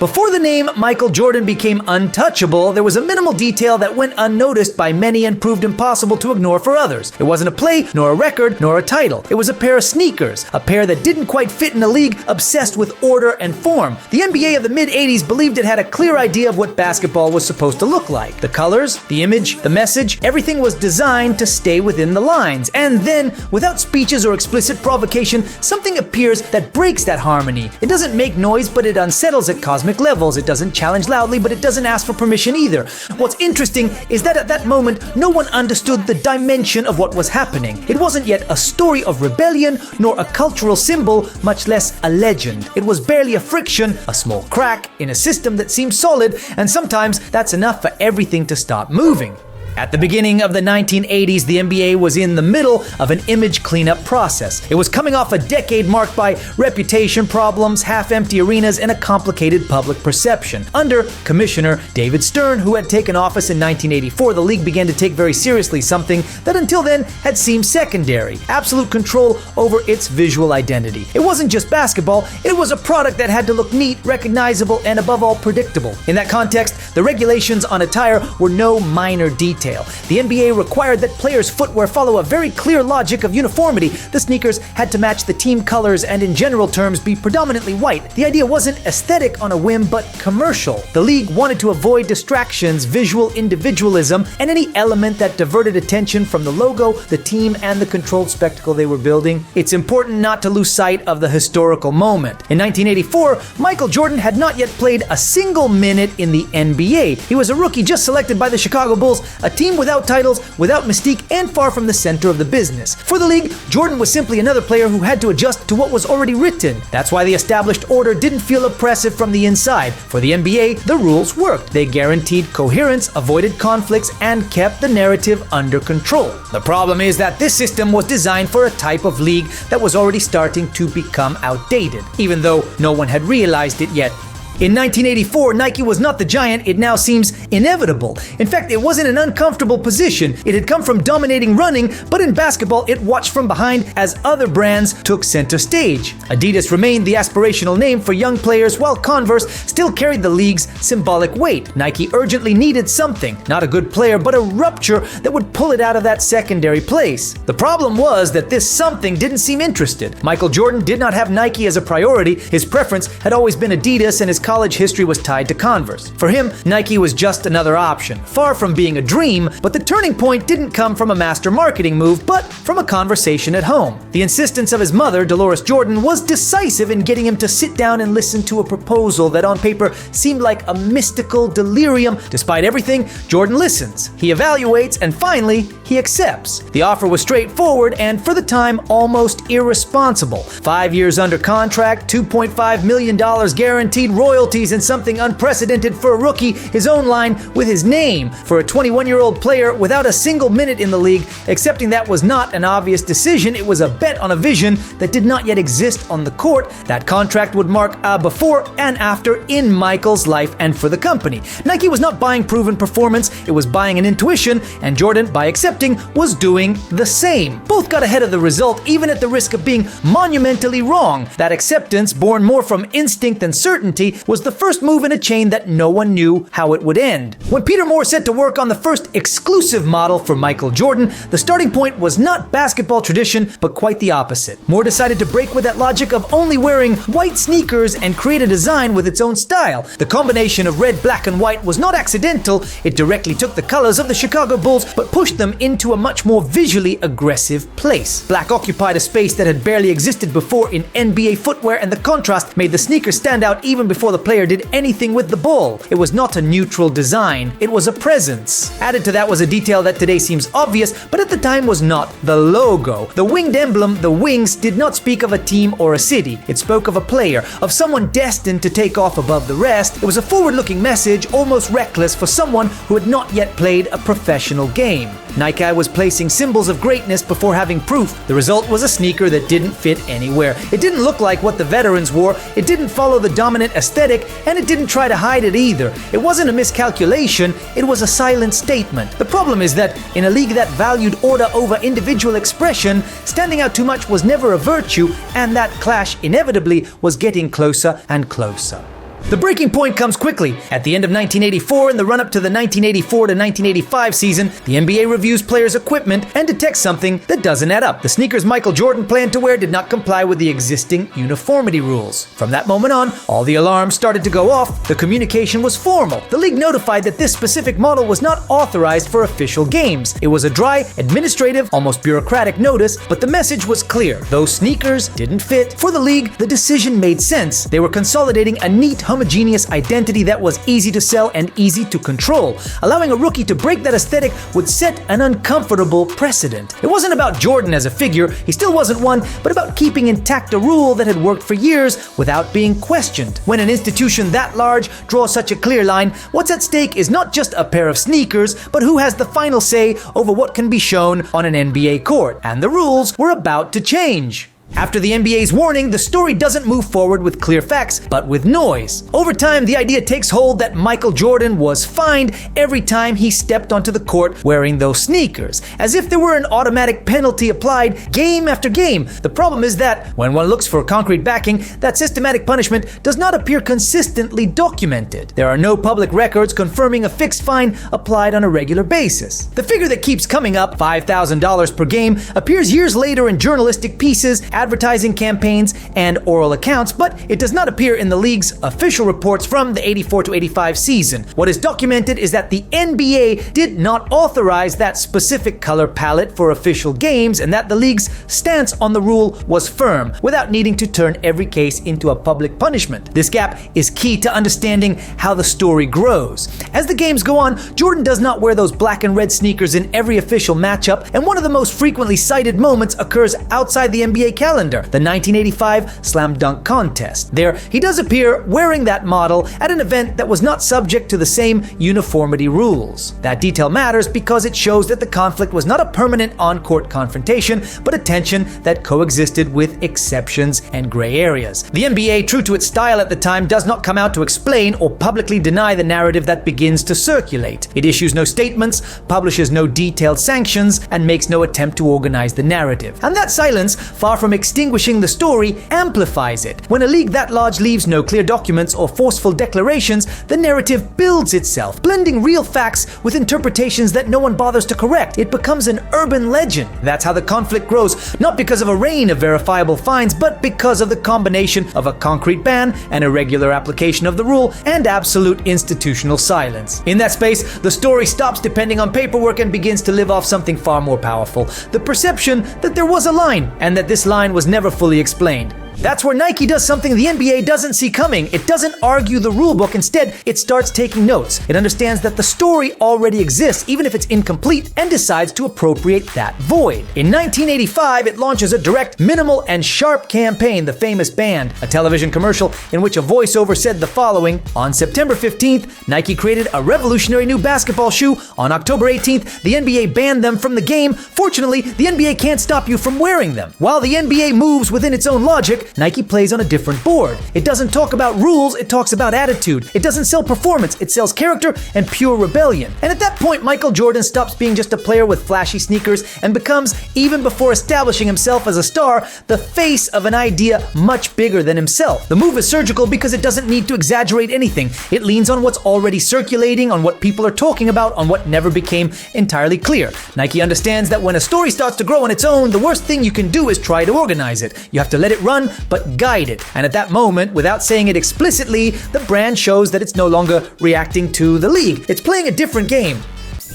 Before the name Michael Jordan became untouchable, there was a minimal detail that went unnoticed by many and proved impossible to ignore for others. It wasn't a play, nor a record, nor a title. It was a pair of sneakers, a pair that didn't quite fit in a league obsessed with order and form. The NBA of the mid-'80s believed it had a clear idea of what basketball was supposed to look like. The colors, the image, the message, everything was designed to stay within the lines. And then, without speeches or explicit provocation, something appears that breaks that harmony. It doesn't make noise, but it unsettles at cosmic levels. It doesn't challenge loudly, but it doesn't ask for permission either. What's interesting is that at that moment, no one understood the dimension of what was happening. It wasn't yet a story of rebellion, nor a cultural symbol, much less a legend. It was barely a friction, a small crack in a system that seemed solid, and sometimes that's enough for everything to stop moving. At the beginning of the 1980s, the NBA was in the middle of an image cleanup process. It was coming off a decade marked by reputation problems, half-empty arenas, and a complicated public perception. Under Commissioner David Stern, who had taken office in 1984, the league began to take very seriously something that until then had seemed secondary: absolute control over its visual identity. It wasn't just basketball, it was a product that had to look neat, recognizable, and above all predictable. In that context, the regulations on attire were no minor detail. The NBA required that players' footwear follow a very clear logic of uniformity. The sneakers had to match the team colors and, in general terms, be predominantly white. The idea wasn't aesthetic on a whim, but commercial. The league wanted to avoid distractions, visual individualism, and any element that diverted attention from the logo, the team, and the controlled spectacle they were building. It's important not to lose sight of the historical moment. In 1984, Michael Jordan had not yet played a single minute in the NBA. He was a rookie just selected by the Chicago Bulls, a team without titles, without mystique, and far from the center of the business. For the league, Jordan was simply another player who had to adjust to what was already written. That's why the established order didn't feel oppressive from the inside. For the NBA, the rules worked. They guaranteed coherence, avoided conflicts, and kept the narrative under control. The problem is that this system was designed for a type of league that was already starting to become outdated, even though no one had realized it yet. In 1984, Nike was not the giant it now seems inevitable. In fact, it was in an uncomfortable position. It had come from dominating running, but in basketball, it watched from behind as other brands took center stage. Adidas remained the aspirational name for young players, while Converse still carried the league's symbolic weight. Nike urgently needed something, not a good player, but a rupture that would pull it out of that secondary place. The problem was that this something didn't seem interested. Michael Jordan did not have Nike as a priority. His preference had always been Adidas, and his college history was tied to Converse. For him, Nike was just another option, far from being a dream, but the turning point didn't come from a master marketing move, but from a conversation at home. The insistence of his mother, Dolores Jordan, was decisive in getting him to sit down and listen to a proposal that on paper seemed like a mystical delirium. Despite everything, Jordan listens. He evaluates, and finally, he accepts. The offer was straightforward and, for the time, almost irresponsible. 5 years under contract, $2.5 million guaranteed, royalties, and something unprecedented for a rookie, his own line with his name. For a 21-year-old player without a single minute in the league, accepting that was not an obvious decision. It was a bet on a vision that did not yet exist on the court. That contract would mark a before and after in Michael's life and for the company. Nike was not buying proven performance, it was buying an intuition, and Jordan, by accepting, was doing the same. Both got ahead of the result, even at the risk of being monumentally wrong. That acceptance, born more from instinct than certainty, was the first move in a chain that no one knew how it would end. When Peter Moore set to work on the first exclusive model for Michael Jordan, the starting point was not basketball tradition, but quite the opposite. Moore decided to break with that logic of only wearing white sneakers and create a design with its own style. The combination of red, black, and white was not accidental. It directly took the colors of the Chicago Bulls, but pushed them into a much more visually aggressive place. Black occupied a space that had barely existed before in NBA footwear, and the contrast made the sneakers stand out even before the player did anything with the ball. It was not a neutral design, it was a presence. Added to that was a detail that today seems obvious, but at the time was not: the logo. The winged emblem, the wings, did not speak of a team or a city. It spoke of a player, of someone destined to take off above the rest. It was a forward-looking message, almost reckless for someone who had not yet played a professional game. Nike was placing symbols of greatness before having proof. The result was a sneaker that didn't fit anywhere. It didn't look like what the veterans wore, it didn't follow the dominant aesthetic, and it didn't try to hide it either. It wasn't a miscalculation, it was a silent statement. The problem is that in a league that valued order over individual expression, standing out too much was never a virtue, and that clash inevitably was getting closer and closer. The breaking point comes quickly. At the end of 1984, in the run-up to the 1984 to 1985 season, the NBA reviews players' equipment and detects something that doesn't add up. The sneakers Michael Jordan planned to wear did not comply with the existing uniformity rules. From that moment on, all the alarms started to go off. The communication was formal. The league notified that this specific model was not authorized for official games. It was a dry, administrative, almost bureaucratic notice, but the message was clear. Those sneakers didn't fit. For the league, the decision made sense. They were consolidating a neat, homogeneous identity that was easy to sell and easy to control. Allowing a rookie to break that aesthetic would set an uncomfortable precedent. It wasn't about Jordan as a figure, he still wasn't one, but about keeping intact a rule that had worked for years without being questioned. When an institution that large draws such a clear line, what's at stake is not just a pair of sneakers, but who has the final say over what can be shown on an NBA court. And the rules were about to change. After the NBA's warning, the story doesn't move forward with clear facts, but with noise. Over time, the idea takes hold that Michael Jordan was fined every time he stepped onto the court wearing those sneakers, as if there were an automatic penalty applied game after game. The problem is that, when one looks for concrete backing, that systematic punishment does not appear consistently documented. There are no public records confirming a fixed fine applied on a regular basis. The figure that keeps coming up, $5,000 per game, appears years later in journalistic pieces, advertising campaigns, and oral accounts, but it does not appear in the league's official reports from the 84 to 85 season. What is documented is that the NBA did not authorize that specific color palette for official games, and that the league's stance on the rule was firm, without needing to turn every case into a public punishment. This gap is key to understanding how the story grows. As the games go on, Jordan does not wear those black and red sneakers in every official matchup, and one of the most frequently cited moments occurs outside the NBA calendar, the 1985 Slam Dunk Contest. There, he does appear wearing that model at an event that was not subject to the same uniformity rules. That detail matters because it shows that the conflict was not a permanent on-court confrontation, but a tension that coexisted with exceptions and gray areas. The NBA, true to its style at the time, does not come out to explain or publicly deny the narrative that begins to circulate. It issues no statements, publishes no detailed sanctions, and makes no attempt to organize the narrative. And that silence, far from extinguishing the story, amplifies it. When a league that large leaves no clear documents or forceful declarations, the narrative builds itself, blending real facts with interpretations that no one bothers to correct. It becomes an urban legend. That's how the conflict grows, not because of a rain of verifiable fines, but because of the combination of a concrete ban, an irregular application of the rule, and absolute institutional silence. In that space, the story stops depending on paperwork and begins to live off something far more powerful: the perception that there was a line, and that this line was never fully explained. That's where Nike does something the NBA doesn't see coming. It doesn't argue the rulebook. Instead, it starts taking notes. It understands that the story already exists, even if it's incomplete, and decides to appropriate that void. In 1985, it launches a direct, minimal, and sharp campaign, The Famous Band, a television commercial in which a voiceover said the following: "On September 15th, Nike created a revolutionary new basketball shoe. On October 18th, the NBA banned them from the game. Fortunately, the NBA can't stop you from wearing them." While the NBA moves within its own logic, Nike plays on a different board. It doesn't talk about rules, it talks about attitude. It doesn't sell performance, it sells character and pure rebellion. And at that point, Michael Jordan stops being just a player with flashy sneakers and becomes, even before establishing himself as a star, the face of an idea much bigger than himself. The move is surgical because it doesn't need to exaggerate anything. It leans on what's already circulating, on what people are talking about, on what never became entirely clear. Nike understands that when a story starts to grow on its own, the worst thing you can do is try to organize it. You have to let it run, but guide it. And at that moment, without saying it explicitly, the brand shows that it's no longer reacting to the league. It's playing a different game.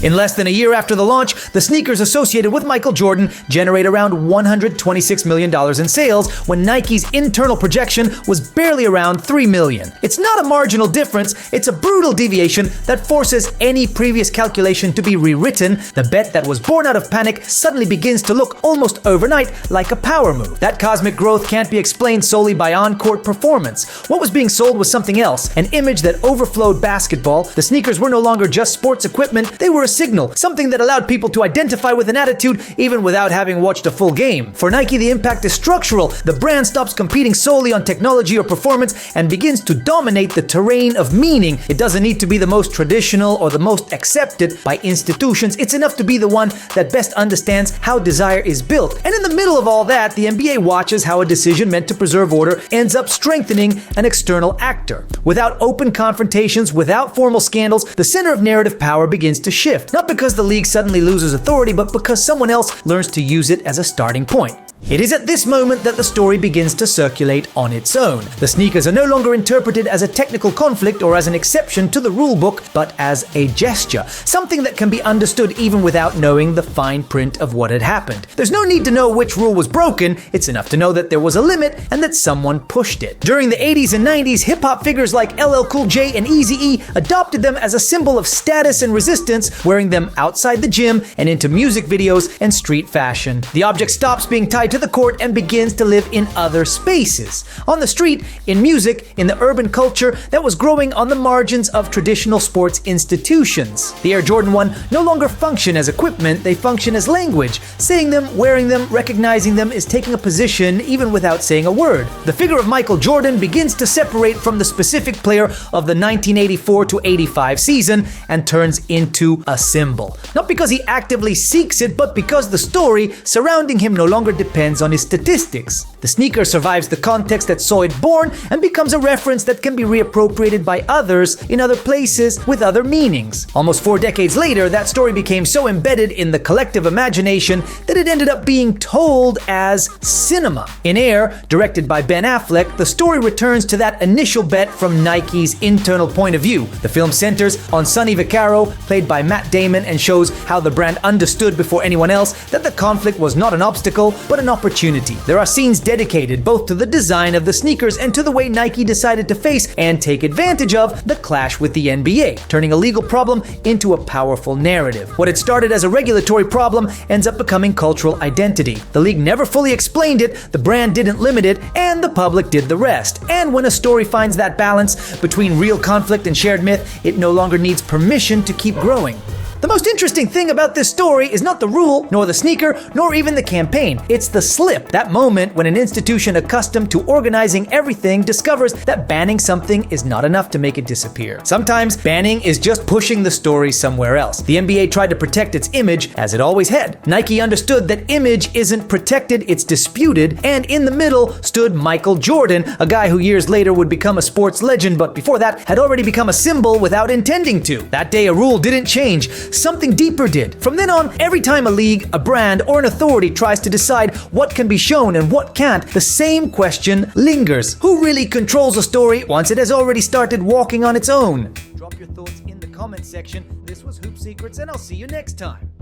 In less than a year after the launch, the sneakers associated with Michael Jordan generate around $126 million in sales, when Nike's internal projection was barely around $3 million. It's not a marginal difference, it's a brutal deviation that forces any previous calculation to be rewritten. The bet that was born out of panic suddenly begins to look almost overnight like a power move. That cosmic growth can't be explained solely by on-court performance. What was being sold was something else, an image that overflowed basketball. The sneakers were no longer just sports equipment, they were a signal, something that allowed people to identify with an attitude even without having watched a full game. For Nike, the impact is structural. The brand stops competing solely on technology or performance and begins to dominate the terrain of meaning. It doesn't need to be the most traditional or the most accepted by institutions. It's enough to be the one that best understands how desire is built. And in the middle of all that, the NBA watches how a decision meant to preserve order ends up strengthening an external actor. Without open confrontations, without formal scandals, the center of narrative power begins to shift. Not because the league suddenly loses authority, but because someone else learns to use it as a starting point. It is at this moment that the story begins to circulate on its own. The sneakers are no longer interpreted as a technical conflict or as an exception to the rulebook, but as a gesture, something that can be understood even without knowing the fine print of what had happened. There's no need to know which rule was broken, it's enough to know that there was a limit and that someone pushed it. During the 80s and 90s, hip-hop figures like LL Cool J and Eazy-E adopted them as a symbol of status and resistance, wearing them outside the gym and into music videos and street fashion. The object stops being tied to the court and begins to live in other spaces. On the street, in music, in the urban culture that was growing on the margins of traditional sports institutions. The Air Jordan 1 no longer function as equipment, they function as language. Saying them, wearing them, recognizing them is taking a position even without saying a word. The figure of Michael Jordan begins to separate from the specific player of the 1984 to 85 season and turns into a symbol. Not because he actively seeks it, but because the story surrounding him no longer depends on his statistics. The sneaker survives the context that saw it born and becomes a reference that can be reappropriated by others in other places with other meanings. Almost 4 decades later, that story became so embedded in the collective imagination that it ended up being told as cinema. In Air, directed by Ben Affleck, the story returns to that initial bet from Nike's internal point of view. The film centers on Sonny Vaccaro, played by Matt Damon, and shows how the brand understood before anyone else that the conflict was not an obstacle, but an opportunity. There are scenes dedicated both to the design of the sneakers and to the way Nike decided to face and take advantage of the clash with the NBA, turning a legal problem into a powerful narrative. What had started as a regulatory problem ends up becoming cultural identity. The league never fully explained it, the brand didn't limit it, and the public did the rest. And when a story finds that balance between real conflict and shared myth, it no longer needs permission to keep growing. The most interesting thing about this story is not the rule, nor the sneaker, nor even the campaign. It's the slip, that moment when an institution accustomed to organizing everything discovers that banning something is not enough to make it disappear. Sometimes banning is just pushing the story somewhere else. The NBA tried to protect its image, as it always had. Nike understood that image isn't protected, it's disputed, and in the middle stood Michael Jordan, a guy who years later would become a sports legend, but before that had already become a symbol without intending to. That day a rule didn't change. Something deeper did. From then on, every time a league, a brand, or an authority tries to decide what can be shown and what can't, the same question lingers. Who really controls a story once it has already started walking on its own? Drop your thoughts in the comment section. This was Hoop Secrets, and I'll see you next time.